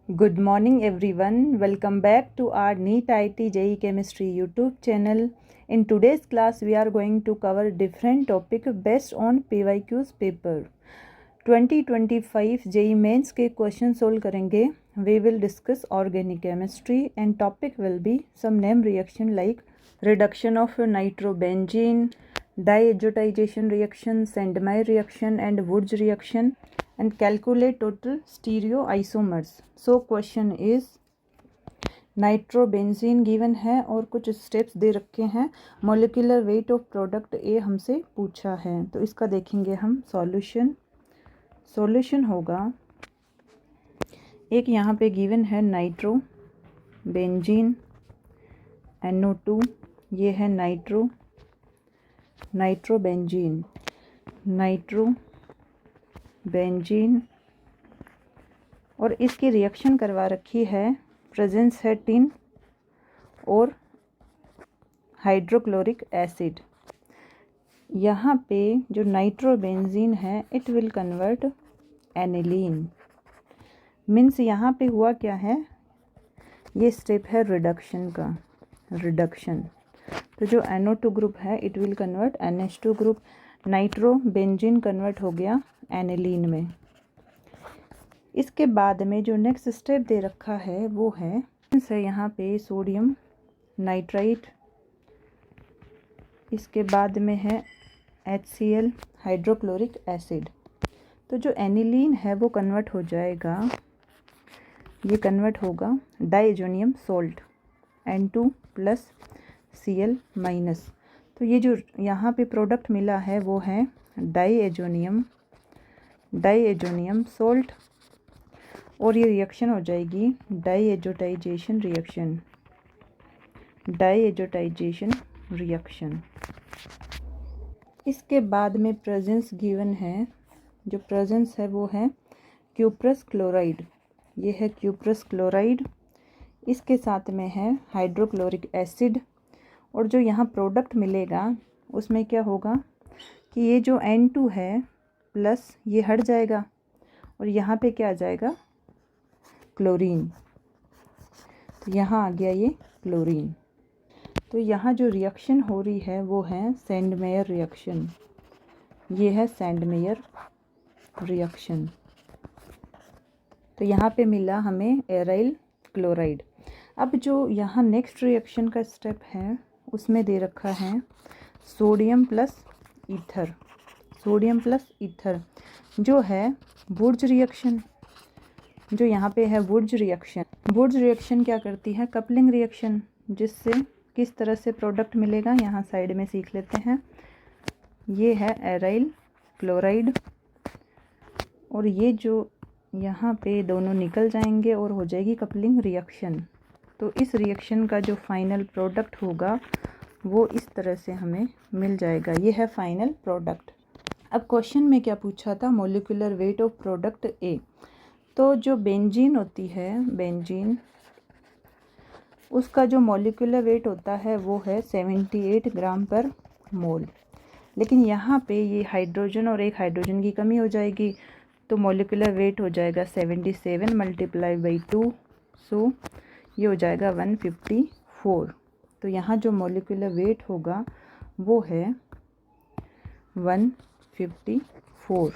Good morning everyone. Welcome back to our NEET IT JEE Chemistry YouTube channel. In today's class we are going to cover different topic based on PYQs paper. 2025 JEE Mains के question solve करेंगे. We will discuss organic chemistry and topic will be some name reaction like reduction of nitrobenzene, diazotization reaction, Sandmeyer reaction and Wurtz reaction and calculate total stereoisomers. So question is nitrobenzene given है और कुछ steps दे रखे हैं. Molecular weight of product ए हमसे पूछा है तो इसका देखेंगे हम सॉल्यूशन होगा. एक यहाँ पे गिवन है नाइट्रोबेंजीन NO2, ये है नाइट्रोबेंजीन और इसकी रिएक्शन करवा रखी है. प्रेजेंस है टिन और हाइड्रोक्लोरिक एसिड. यहाँ पे जो नाइट्रोबेंजीन है it will convert aniline. Means यहाँ पे हुआ क्या है, ये स्टेप है रिडक्शन का. तो जो NO2 ग्रुप है it will convert NH2 group. Nitrobenzene convert हो गया एनिलीन में. इसके बाद में जो नेक्स्ट स्टेप दे रखा है वो है यहाँ पे सोडियम नाइट्राइट. इसके बाद में है HCl हाइड्रोक्लोरिक एसिड. तो जो एनिलीन है वो कन्वर्ट हो जाएगा, ये कन्वर्ट होगा diazonium salt N2 plus Cl minus. तो ये जो यहाँ पे प्रोडक्ट मिला है वो है डाइएजोनियम सोल्ट और ये रिएक्शन हो जाएगी डाइएजोटाइजेशन रिएक्शन. इसके बाद में प्रेजेंस गिवन है, जो प्रेजेंस है वो है क्यूप्रस क्लोराइड. ये है क्यूप्रस क्लोराइड. इसके साथ में है हाइड्रोक्लोरिक एसिड और जो यहाँ प्रोडक्ट मिलेगा उसमें क्या होगा कि ये जो N2 है प्लस ये हट जाएगा और यहाँ पे क्या आ जाएगा क्लोरीन. तो यहाँ आ गया ये क्लोरीन. तो यहाँ जो रिएक्शन हो रही है वो है सैंडमेयर रिएक्शन. ये है सैंडमेयर रिएक्शन. तो यहाँ पे मिला हमें एराइल क्लोराइड. अब जो यहाँ नेक्स्ट रिएक्शन का स्टेप है उसमें दे रखा है सोडियम प्लस ईथर जो है वुर्ज रिएक्शन. जो यहाँ पे है वुर्ज रिएक्शन क्या करती है, कपलिंग रिएक्शन, जिससे किस तरह से प्रोडक्ट मिलेगा यहाँ साइड में सीख लेते हैं. ये है एराइल क्लोराइड और ये जो यहाँ पे दोनों निकल जाएंगे और हो जाएगी कपलिंग रिएक्शन. तो इस रिएक्शन का जो फाइनल प्रोडक्ट होगा वो इस तरह से हमें मिल जाएगा. ये है फाइनल प्रोडक्ट. अब क्वेश्चन में क्या पूछा था, मॉलिक्यूलर वेट ऑफ प्रोडक्ट ए. तो जो बेंजीन होती है, बेंजीन उसका जो मॉलिक्यूलर वेट होता है वो है 78 ग्राम पर मोल. लेकिन यहाँ पे ये हाइड्रोजन और एक हाइड्रोजन की कमी हो जाएगी तो मॉलिक्यूलर वेट हो जाएगा 77 मल्टीप्लाई बाई 2. सो ये हो जाएगा 154. तो यहाँ जो मॉलिक्यूलर वेट होगा वो है 154.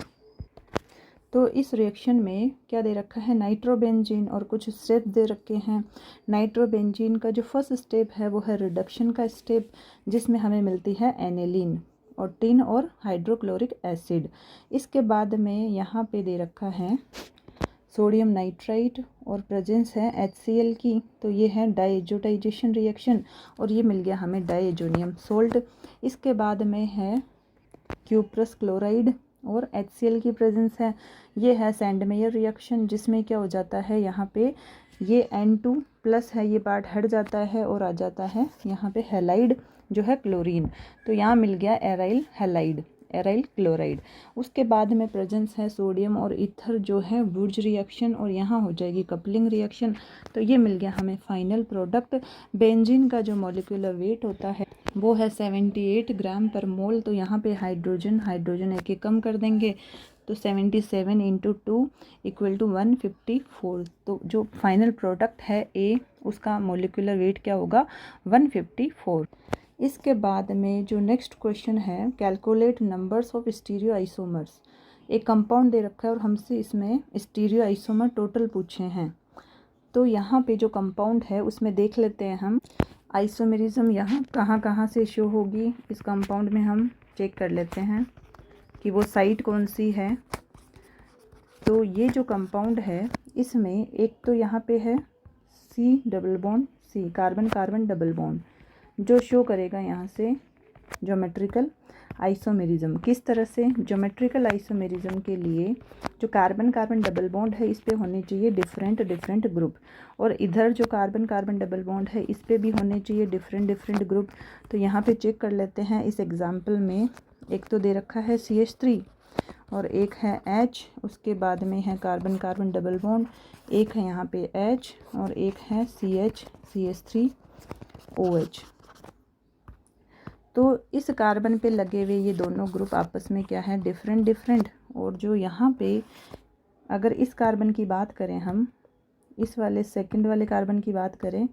तो इस रिएक्शन में क्या दे रखा है, नाइट्रोबेंजीन और कुछ स्टेप दे रखे हैं. नाइट्रोबेंजीन का जो फर्स्ट स्टेप है वो है रिडक्शन का स्टेप, जिसमें हमें मिलती है एनिलीन और टिन और हाइड्रोक्लोरिक एसिड. इसके बाद में यहाँ पे दे रखा है सोडियम नाइट्राइट और प्रेजेंस है HCl की. तो ये है डाइएजोटाइजेशन रिएक्शन और ये मिल गया हमें डाइएजोनियम सोल्ट. इसके बाद में है क्यूप्रस क्लोराइड और HCl की प्रेजेंस है. ये है सैंडमेयर रिएक्शन, जिसमें क्या हो जाता है, यहाँ पे ये N2 प्लस है, ये पार्ट हट जाता है और आ जाता है यहाँ पे हैलाइड जो है क्लोरीन. तो यहाँ मिल गया एराइल क्लोराइड. उसके बाद में प्रेजेंस है सोडियम और ईथर जो है वुर्ज रिएक्शन और यहाँ हो जाएगी कपलिंग रिएक्शन. तो ये मिल गया हमें फाइनल प्रोडक्ट. बेंजीन का जो मॉलिक्यूलर वेट होता है वो है 78 ग्राम पर मोल. तो यहाँ पे हाइड्रोजन एक कम कर देंगे तो 77 इंटू 2 इक्वल टू 154। तो जो फाइनल प्रोडक्ट है ए, उसका मोलिकुलर वेट क्या होगा, 154। इसके बाद में जो नेक्स्ट क्वेश्चन है, calculate numbers of stereo isomers. एक कंपाउंड दे रखा है और हमसे इसमें स्टीरियो आइसोमर टोटल पूछे हैं। तो यहाँ पे जो कंपाउंड है उसमें देख लेते हैं हम आइसोमेरिज्म यहाँ कहाँ कहाँ से शो होगी। इस कंपाउंड में हम चेक कर लेते हैं कि वो साइट कौन सी है। तो ये जो कंपाउंड है इसमें एक तो यहाँ पे है C double bond C, carbon carbon double bond, जो शो करेगा यहाँ से ज्योमेट्रिकल आइसोमेरिज्म। किस तरह से, ज्योमेट्रिकल आइसोमेरिज्म के लिए जो कार्बन कार्बन डबल बॉन्ड है इस पे होने चाहिए डिफरेंट डिफरेंट ग्रुप, और इधर जो कार्बन कार्बन डबल बॉन्ड है इस पे भी होने चाहिए डिफरेंट डिफरेंट ग्रुप। तो यहाँ पे चेक कर लेते हैं। इस एग्जाम्पल में एक तो दे रखा है CH3 और एक है H, उसके बाद में है कार्बन कार्बन डबल बॉन्ड, एक है यहाँ पे H और एक है CH CH3OH। तो इस कार्बन पे लगे हुए ये दोनों ग्रुप आपस में क्या है, डिफरेंट डिफरेंट। और जो यहाँ पे अगर इस कार्बन की बात करें, हम इस वाले सेकंड वाले कार्बन की बात करें,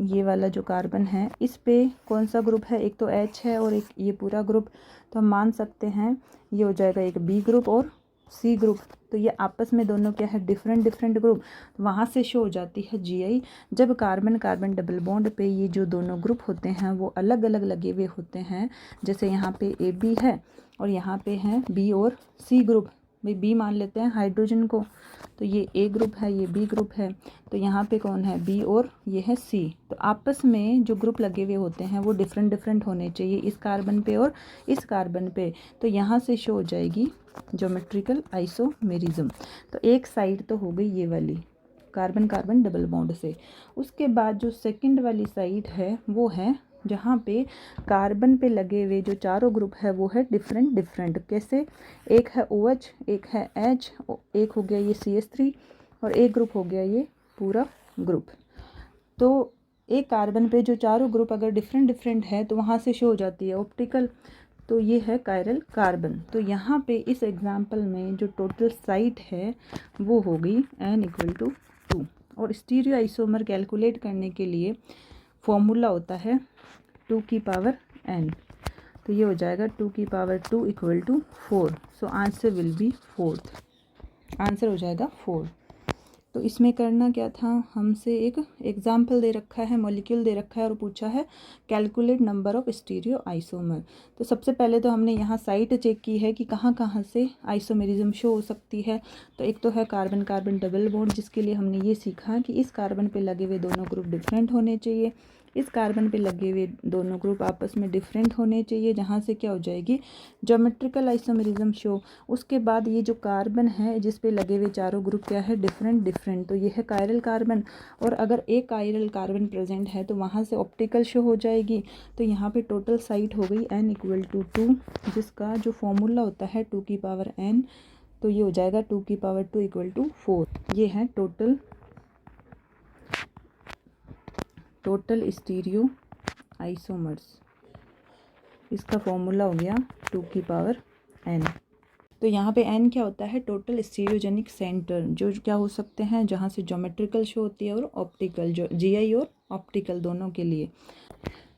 ये वाला जो कार्बन है इस पे कौन सा ग्रुप है, एक तो H है और एक ये पूरा ग्रुप। तो हम मान सकते हैं ये हो जाएगा एक B ग्रुप और C ग्रुप। तो ये आपस में दोनों क्या है, डिफरेंट डिफरेंट ग्रुप। तो वहाँ से शो हो जाती है GI। जब कार्बन कार्बन डबल बॉन्ड पे ये जो दोनों ग्रुप होते हैं वो अलग अलग लगे हुए होते हैं, जैसे यहाँ पे AB है और यहाँ पे है B और C ग्रुप। भाई B मान लेते हैं हाइड्रोजन को, तो ये A ग्रुप है, ये B ग्रुप है, तो यहाँ पे कौन है, B और ये है C। तो आपस में जो ग्रुप लगे हुए होते हैं वो डिफरेंट डिफरेंट होने चाहिए इस कार्बन पे और इस कार्बन पे। तो यहाँ से शो हो जाएगी ज्योमेट्रिकल आइसोमेरिज्म। तो एक साइड तो हो गई ये वाली कार्बन कार्बन डबल बॉन्ड से। उसके बाद जो सेकंड वाली साइड है वो है जहाँ पे कार्बन पे लगे हुए जो चारों ग्रुप है वो है डिफरेंट डिफरेंट। कैसे, एक है OH, एक है H, एक हो गया ये CH3 और एक ग्रुप हो गया ये पूरा ग्रुप। तो एक कार्बन पे जो चारों ग्रुप अगर डिफरेंट डिफरेंट है तो वहाँ से शो हो जाती है ऑप्टिकल। तो ये है कायरल कार्बन। तो यहाँ पे इस एग्जाम्पल में जो टोटल साइट है वो हो गई N इक्वल टू 2। और स्टीरियो आइसोमर कैलकुलेट करने के लिए फॉर्मूला होता है 2 की पावर n। तो ये हो जाएगा 2 की power 2 equal to 4। So answer will be 4th। Answer हो जाएगा 4। तो इसमें करना क्या था, हमसे एक एग्जाम्पल दे रखा है, मॉलिक्यूल दे रखा है और पूछा है calculate number of stereo isomer. तो सबसे पहले तो हमने यहाँ साइट चेक की है कि कहाँ कहाँ से आइसोमेरिज्म शो हो सकती है। तो एक तो है कार्बन कार्बन डबल बॉन्ड, जिसके लिए हमने ये सीखा कि इस कार्बन पे लगे हुए दोनों ग्रुप डिफरेंट होने चाहिए, इस कार्बन पे लगे हुए दोनों ग्रुप आपस में डिफरेंट होने चाहिए, जहाँ से क्या हो जाएगी ज्योमेट्रिकल आइसोमेरिज्म शो। उसके बाद ये जो कार्बन है जिस पे लगे हुए चारों ग्रुप क्या है, डिफरेंट डिफरेंट। तो ये है कायरल कार्बन, और अगर एक कायरल कार्बन प्रेजेंट है तो वहाँ से ऑप्टिकल शो हो जाएगी। तो यहाँ पे टोटल साइट हो गई n इक्वल टू 2, जिसका जो फॉर्मूला होता है 2 की पावर n। तो ये हो जाएगा 2 की पावर 2 इक्वल टू 4। ये है टोटल स्टीरियो आइसोमर्स। इसका फॉर्मूला हो गया 2 की पावर n। तो यहाँ पे n क्या होता है, टोटल स्टीरियोजेनिक सेंटर, जो क्या हो सकते हैं जहाँ से ज्योमेट्रिकल शो होती है और ऑप्टिकल, जो GI और ऑप्टिकल दोनों के लिए।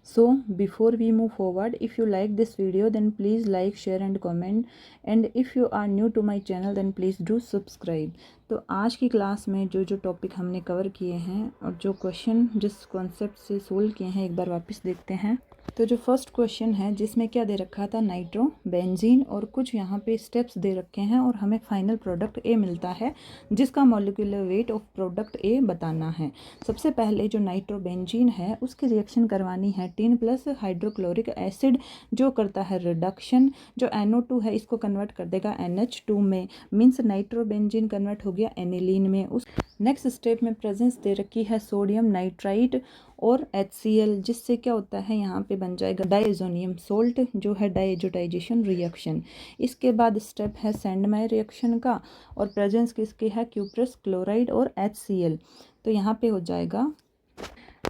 So before we move forward, if you like this video then please like, share and comment, and if you are new to my channel then please do subscribe। तो आज की class में जो जो टॉपिक हमने कवर किए हैं और जो क्वेश्चन जिस कॉन्सेप्ट से सोल्व किए हैं एक बार वापस देखते हैं। तो जो फर्स्ट क्वेश्चन है जिसमें क्या दे रखा था, नाइट्रो बेंजीन, और कुछ यहाँ पे स्टेप्स दे रखे हैं और हमें फाइनल प्रोडक्ट A मिलता है जिसका molecular weight of product A बताना है। सबसे पहले जो नाइट्रो बेंजीन है उसकी रिएक्शन करवानी है टिन प्लस हाइड्रोक्लोरिक एसिड, जो करता है रिडक्शन। जो NO2 है इसको कन्वर्ट कर देगा NH2 में, मीन्स नाइट्रो बेंजीन कन्वर्ट हो गया एनिलीन में। उस नेक्स्ट स्टेप में प्रेजेंस दे रखी है सोडियम नाइट्राइट और HCl, जिससे क्या होता है यहाँ पे बन जाएगा डाइज़ोनियम सोल्ट, जो है डाइजोटाइजेशन रिएक्शन। इसके बाद स्टेप है सैंडमायर रिएक्शन का, और प्रेजेंस किसके है, क्यूप्रस क्लोराइड और HCl। तो यहाँ पे हो जाएगा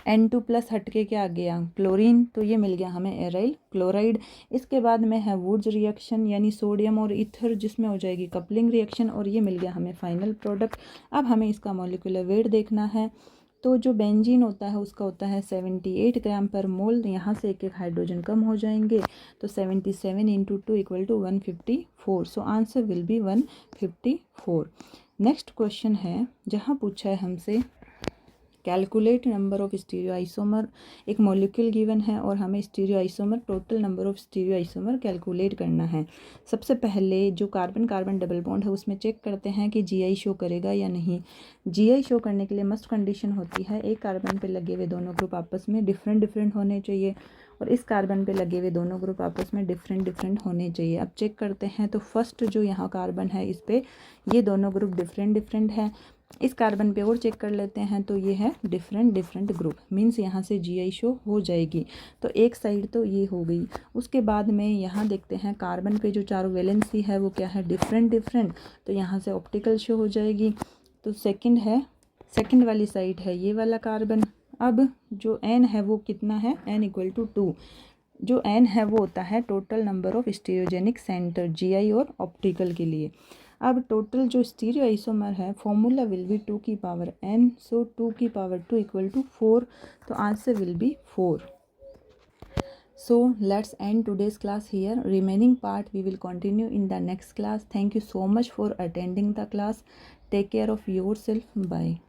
N2 प्लस हटके क्या आ गया, क्लोरीन, तो ये मिल गया हमें एराइल क्लोराइड। इसके बाद में है वुड्स रिएक्शन यानी सोडियम और ईथर, जिसमें हो जाएगी कपलिंग रिएक्शन, और ये मिल गया हमें फाइनल प्रोडक्ट। अब हमें इसका मॉलिक्यूलर वेट देखना है। तो जो बेंजीन होता है उसका होता है 78 ग्राम पर मोल, यहाँ से एक एक हाइड्रोजन कम हो जाएंगे, तो 77 into 2 equal to 154। So answer will be 154। Next question है, जहाँ पूछा है हमसे calculate number of stereo isomer. एक मॉलिक्यूल गिवन है और हमें stereo isomer, total number of stereo isomer calculate करना है। सबसे पहले जो कार्बन कार्बन डबल बॉन्ड है उसमें चेक करते हैं कि जीआई शो करेगा या नहीं। जीआई शो करने के लिए मस्ट कंडीशन होती है एक कार्बन पे लगे हुए दोनों ग्रुप आपस में डिफरेंट होने चाहिए, और इस कार्बन पे लगे हुए दोनों ग्रुप आपस में डिफरेंट होने चाहिए। अब चेक करते हैं, तो फर्स्ट जो यहाँ कार्बन है इस पे ये दोनों ग्रुप डिफरेंट है। इस कार्बन पे और चेक कर लेते हैं, तो ये है डिफरेंट ग्रुप, मीन्स यहाँ से जीआई शो हो जाएगी। तो एक साइड तो ये हो गई। उसके बाद में यहाँ देखते हैं कार्बन पे जो चारों वैलेंसी है वो क्या है, डिफरेंट, तो यहाँ से ऑप्टिकल शो हो जाएगी। तो सेकंड वाली साइड है ये वाला कार्बन। अब जो एन है वो कितना है, एन इक्वल टू 2। जो एन है वो होता है total number of stereogenic centre GI और ऑप्टिकल के लिए। अब टोटल जो स्टीरियो आइसोमर है फॉर्मूला विल बी 2 की पावर n, सो 2 की पावर 2 इक्वल टू 4, तो answer will B 4. So let's end today's class here. Remaining part we will continue in the next class. Thank you so much for attending the class. Take care of yourself. Bye.